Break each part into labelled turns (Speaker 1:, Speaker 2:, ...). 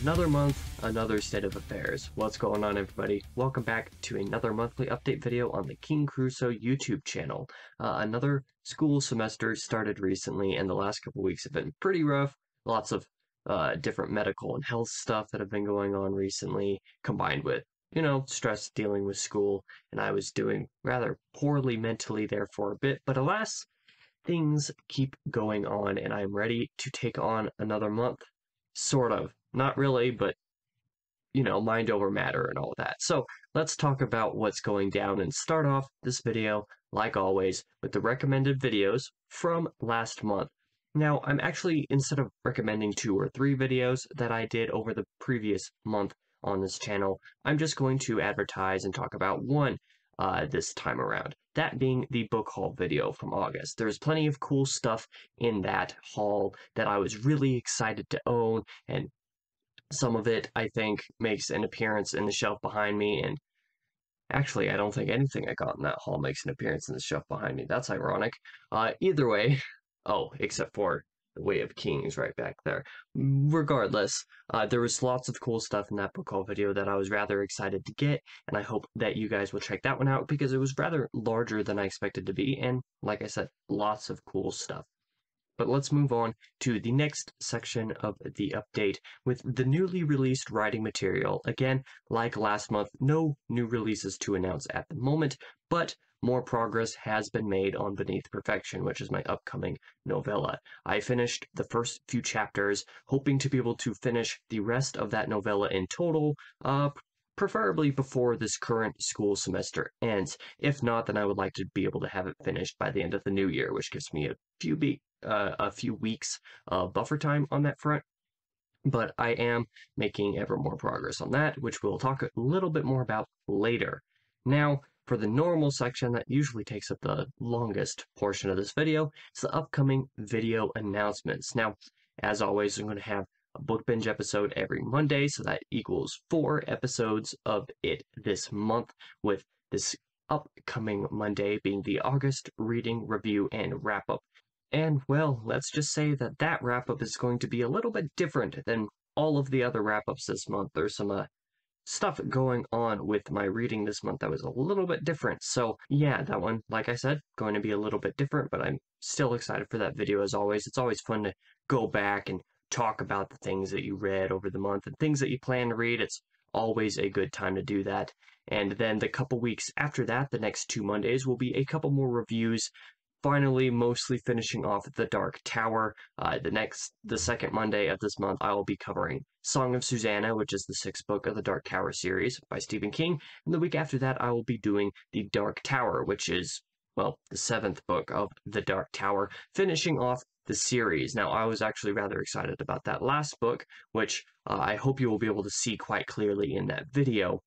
Speaker 1: Another month, another state of affairs. What's going on, everybody? Welcome back to another monthly update video on the King Crusoe YouTube channel. Another school semester started recently, and the last couple weeks have been pretty rough. Lots of different medical and health stuff that have been going on recently, combined with, stress dealing with school, and I was doing rather poorly mentally there for a bit, but alas, things keep going on, and I'm ready to take on another month. Sort of. Not really, but, mind over matter and all that. So let's talk about what's going down and start off this video, like always, with the recommended videos from last month. Now, I'm actually, instead of recommending 2 or 3 videos that I did over the previous month on this channel, I'm just going to advertise and talk about one this time around. That being the book haul video from August. There's plenty of cool stuff in that haul that I was really excited to own, and some of it, I think, makes an appearance in the shelf behind me, and actually, I don't think anything I got in that haul makes an appearance in the shelf behind me. That's ironic. Either way, except for the Way of Kings right back there. Regardless, there was lots of cool stuff in that book haul video that I was rather excited to get, and I hope that you guys will check that one out because it was rather larger than I expected to be, and like I said, lots of cool stuff. But let's move on to the next section of the update with the newly released writing material. Again, like last month, no new releases to announce at the moment, but more progress has been made on Beneath Perfection, which is my upcoming novella. I finished the first few chapters, hoping to be able to finish the rest of that novella in total, preferably before this current school semester ends. If not, then I would like to be able to have it finished by the end of the new year, which gives me a few weeks of buffer time on that front. But I am making ever more progress on that, which we'll talk a little bit more about later. Now, for the normal section that usually takes up the longest portion of this video, it's the upcoming video announcements. Now, as always, I'm going to have a book binge episode every Monday, so that equals 4 episodes of it this month, with this upcoming Monday being the August reading review and wrap-up. And, well, let's just say that that wrap-up is going to be a little bit different than all of the other wrap-ups this month. There's some stuff going on with my reading this month that was a little bit different. So, yeah, that one, like I said, going to be a little bit different, but I'm still excited for that video as always. It's always fun to go back and talk about the things that you read over the month and things that you plan to read. It's always a good time to do that. And then the couple weeks after that, the next 2 Mondays, will be a couple more reviews. Finally, mostly finishing off The Dark Tower. The second Monday of this month, I will be covering Song of Susanna, which is the 6th book of the Dark Tower series by Stephen King. And the week after that, I will be doing The Dark Tower, which is, well, the 7th book of the Dark Tower, finishing off the series. Now, I was actually rather excited about that last book, which I hope you will be able to see quite clearly in that video.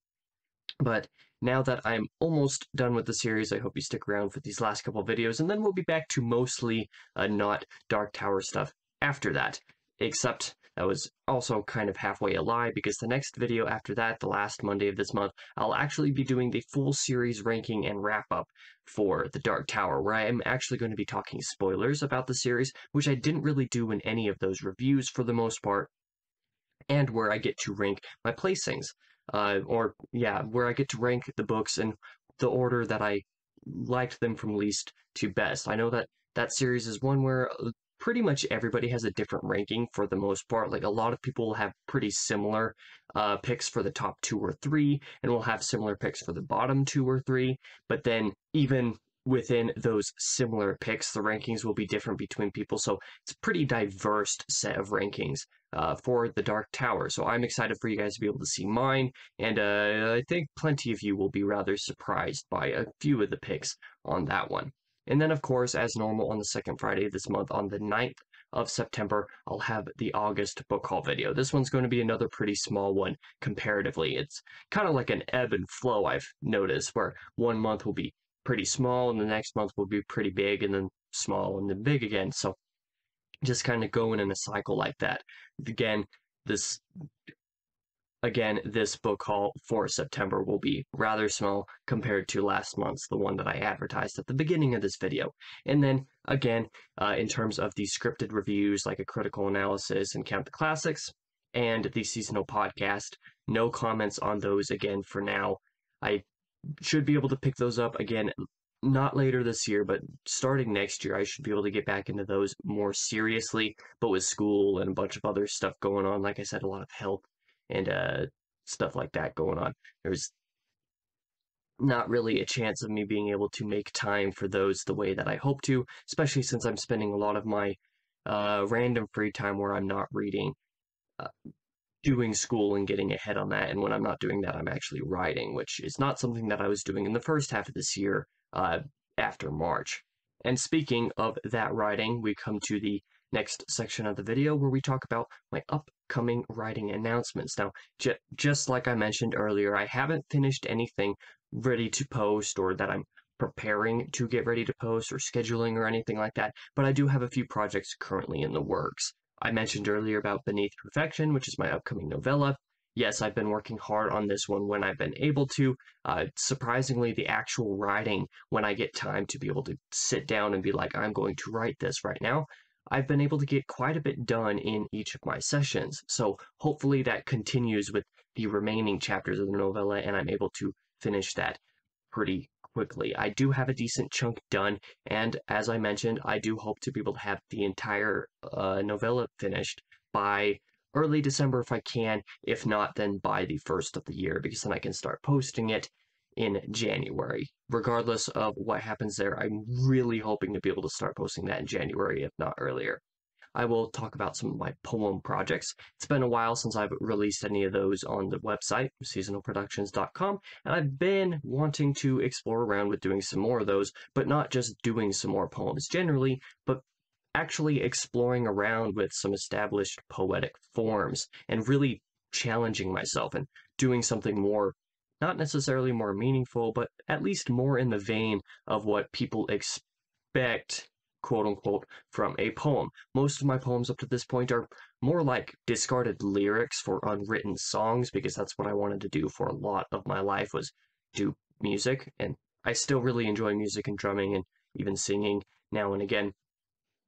Speaker 1: But now that I'm almost done with the series, I hope you stick around for these last couple videos, and then we'll be back to mostly not Dark Tower stuff after that. Except that was also kind of halfway a lie, because the next video after that, the last Monday of this month, I'll actually be doing the full series ranking and wrap-up for The Dark Tower, where I am actually going to be talking spoilers about the series, which I didn't really do in any of those reviews for the most part, and where I get to rank my placings. Where I get to rank the books in the order that I liked them from least to best. I know that that series is one where pretty much everybody has a different ranking for the most part. Like, a lot of people have pretty similar picks for the top 2 or 3, and will have similar picks for the bottom 2 or 3, but then even within those similar picks, the rankings will be different between people, so it's a pretty diverse set of rankings for The Dark Tower. So I'm excited for you guys to be able to see mine, and I think plenty of you will be rather surprised by a few of the picks on that one. And then, of course, as normal, on the second Friday of this month, on the 9th of September, I'll have the August book haul video. This one's going to be another pretty small one comparatively. It's kind of like an ebb and flow, I've noticed, where one month will be pretty small, and the next month will be pretty big, and then small, and then big again. So just kind of going in a cycle like that. Again, this book haul for September will be rather small compared to last month's, the one that I advertised at the beginning of this video. And then, again, in terms of the scripted reviews, like a critical analysis and Count the Classics, and the seasonal podcast. No comments on those again for now. I should be able to pick those up again, not later this year, but starting next year. I should be able to get back into those more seriously, but with school and a bunch of other stuff going on, like I said, a lot of health and stuff like that going on. There's not really a chance of me being able to make time for those the way that I hope to, especially since I'm spending a lot of my random free time where I'm not reading, uh, doing school and getting ahead on that. And when I'm not doing that, I'm actually writing, which is not something that I was doing in the first half of this year, after March. And speaking of that writing, we come to the next section of the video where we talk about my upcoming writing announcements. Now, just like I mentioned earlier, I haven't finished anything ready to post or that I'm preparing to get ready to post or scheduling or anything like that, but I do have a few projects currently in the works. I mentioned earlier about Beneath Perfection, which is my upcoming novella. Yes, I've been working hard on this one when I've been able to. Surprisingly, the actual writing, when I get time to be able to sit down and be like, I'm going to write this right now, I've been able to get quite a bit done in each of my sessions. So hopefully that continues with the remaining chapters of the novella, and I'm able to finish that pretty quickly. I do have a decent chunk done, and as I mentioned, I do hope to be able to have the entire novella finished by early December if I can. If not, then by the first of the year, because then I can start posting it in January. Regardless of what happens there, I'm really hoping to be able to start posting that in January, if not earlier. I will talk about some of my poem projects. It's been a while since I've released any of those on the website, seasonalproductions.com, and I've been wanting to explore around with doing some more of those, but not just doing some more poems generally, but actually exploring around with some established poetic forms and really challenging myself and doing something more, not necessarily more meaningful, but at least more in the vein of what people expect, quote unquote, from a poem. Most of my poems up to this point are more like discarded lyrics for unwritten songs, because that's what I wanted to do for a lot of my life, was do music. And I still really enjoy music and drumming and even singing now and again,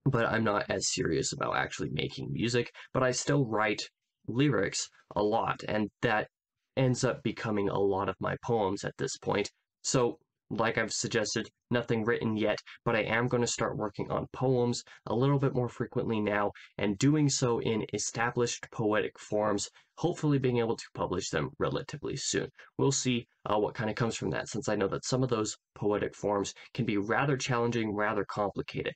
Speaker 1: but I'm not as serious about actually making music. But I still write lyrics a lot, and that ends up becoming a lot of my poems at this point. So like I've suggested, nothing written yet, but I am going to start working on poems a little bit more frequently now, and doing so in established poetic forms, hopefully being able to publish them relatively soon. We'll see what kind of comes from that, since I know that some of those poetic forms can be rather challenging, rather complicated.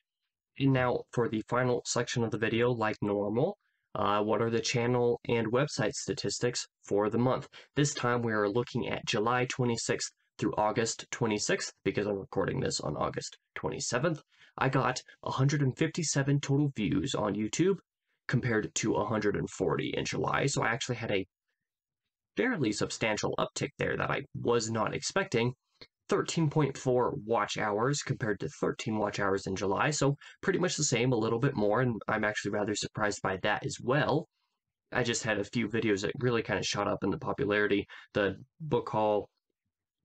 Speaker 1: And now for the final section of the video, like normal, what are the channel and website statistics for the month? This time we are looking at July 26th through August 26th, because I'm recording this on August 27th. I got 157 total views on YouTube compared to 140 in July, so I actually had a fairly substantial uptick there that I was not expecting. 13.4 watch hours compared to 13 watch hours in July, so pretty much the same, a little bit more, and I'm actually rather surprised by that as well. I just had a few videos that really kind of shot up in the popularity, the book haul,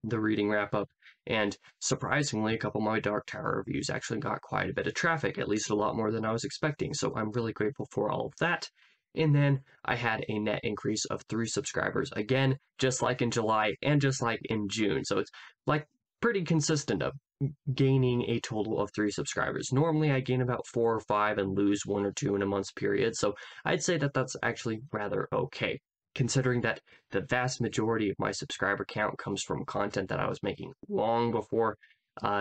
Speaker 1: the reading wrap-up, and surprisingly, a couple of my Dark Tower reviews actually got quite a bit of traffic, at least a lot more than I was expecting, so I'm really grateful for all of that. And then I had a net increase of 3 subscribers, again, just like in July and just like in June, so it's like pretty consistent of gaining a total of 3 subscribers. Normally I gain about 4 or 5 and lose 1 or 2 in a month's period, so I'd say that that's actually rather okay, considering that the vast majority of my subscriber count comes from content that I was making long before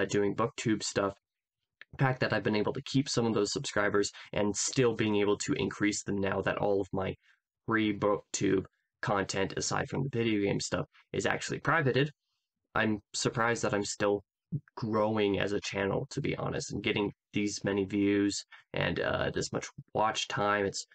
Speaker 1: doing booktube stuff. The fact that I've been able to keep some of those subscribers and still being able to increase them now that all of my free booktube content, aside from the video game stuff, is actually privated, I'm surprised that I'm still growing as a channel, to be honest, and getting these many views and this much watch time. It's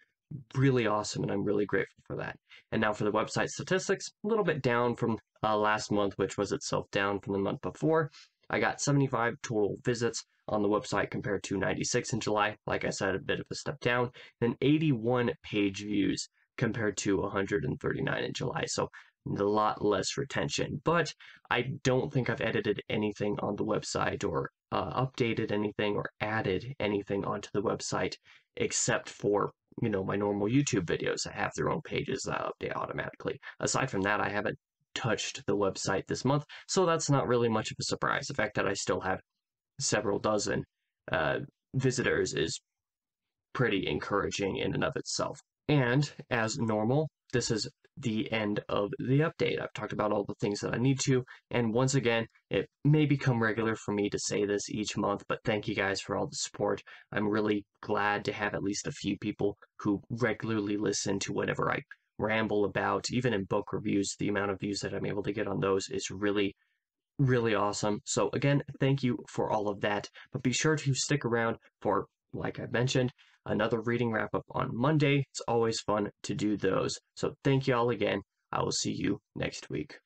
Speaker 1: really awesome, and I'm really grateful for that. And now for the website statistics, a little bit down from last month, which was itself down from the month before. I got 75 total visits on the website compared to 96 in July. Like I said, a bit of a step down. Then 81 page views compared to 139 in July. So a lot less retention. But I don't think I've edited anything on the website or updated anything or added anything onto the website except for my normal YouTube videos that have their own pages that update automatically. Aside from that, I haven't touched the website this month, so that's not really much of a surprise. The fact that I still have several dozen visitors is pretty encouraging in and of itself. And as normal, this is the end of the update. I've talked about all the things that I need to, and once again, it may become regular for me to say this each month, but thank you guys for all the support. I'm really glad to have at least a few people who regularly listen to whatever I ramble about. Even in book reviews, the amount of views that I'm able to get on those is really awesome. So again, thank you for all of that, but be sure to stick around for, like I mentioned, another reading wrap up on Monday. It's always fun to do those. So thank you all again. I will see you next week.